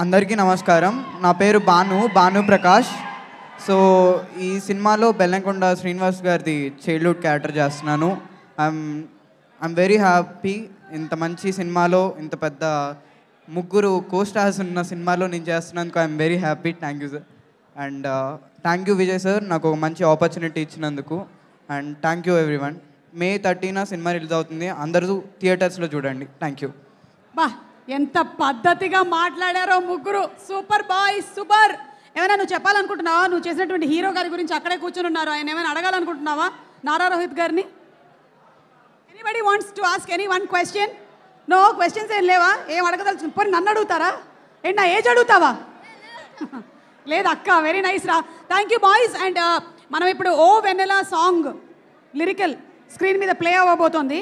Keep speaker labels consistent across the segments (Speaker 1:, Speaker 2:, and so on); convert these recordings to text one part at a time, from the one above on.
Speaker 1: అందరికీ నమస్కారం. నా పేరు భాను ప్రకాష్. సో ఈ సినిమాలో బెల్లంకొండ శ్రీనివాస్ గారిది చైల్డ్హుడ్ క్యారెక్టర్ చేస్తున్నాను. I'm very happy. ఇంత మంచి సినిమాలో ఇంత పెద్ద ముగ్గురు కోస్టార్స్ ఉన్న సినిమాలో నేను చేస్తున్నందుకు I'm very happy. Thank you sir. And thank you Vijay sir, నాకు ఒక మంచి ఆపర్చునిటీ ఇచ్చినందుకు. And thank you everyone. May 13 cinema release అవుతుంది, అందరూ థియేటర్స్లో చూడండి. Thank you.
Speaker 2: బా, ఎంత పద్ధతిగా మాట్లాడారో ముగ్గురు. Super boys, super. ఏమైనా నువ్వు చెప్పాలనుకుంటున్నావా? నువ్వు చేసినటువంటి హీరో గారి గురించి అక్కడే కూర్చొని ఉన్నారు, ఆయన ఏమైనా అడగాలనుకుంటున్నావా నారా రోహిత్ గారిని? Anybody wants to ask any one question? No questions ఏం లేవా? ఏం అడగదలుచు? పోనీ నన్ను అడుగుతారా ఏంటి? నా ఏజ్ అడుగుతావా? లేదు అక్క, వెరీ నైస్ రా. Thank you boys. అండ్ మనం ఇప్పుడు ఓ వెన్నెలా సాంగ్ లిరికల్ స్క్రీన్ మీద ప్లే అవ్వబోతోంది.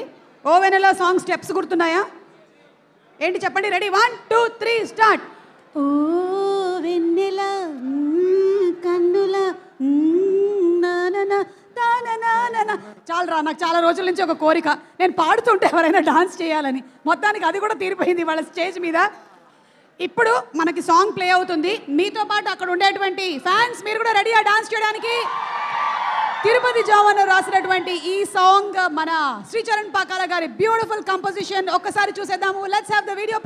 Speaker 2: ఓ వెన్నెలా సాంగ్ స్టెప్స్ గుర్తున్నాయా? ఏంటి చెప్పండి. Ready, 1 2 3 start. ఓ వెన్నెల కన్నుల చాలరా, నాకు చాలా రోజుల నుంచి ఒక కోరిక, నేను పాడుతుంటే ఎవరైనా డాన్స్ చేయాలని. మొత్తానికి అది కూడా తీరిపోయింది వాళ్ళ స్టేజ్ మీద. ఇప్పుడు మనకి సాంగ్ ప్లే అవుతుంది. మీతో పాటు అక్కడ ఉండేటువంటి ఫ్యాన్స్ మీరు కూడా రెడీగా డాన్స్ చేయడానికి? తిరుపతి జావన్ రాసినటువంటి ఈ సాంగ్ మన శ్రీచరణ్ పాకాల గారి బ్యూటిఫుల్ కంపోజిషన్. ఒక్కసారి చూసేద్దాము. Let's have the video.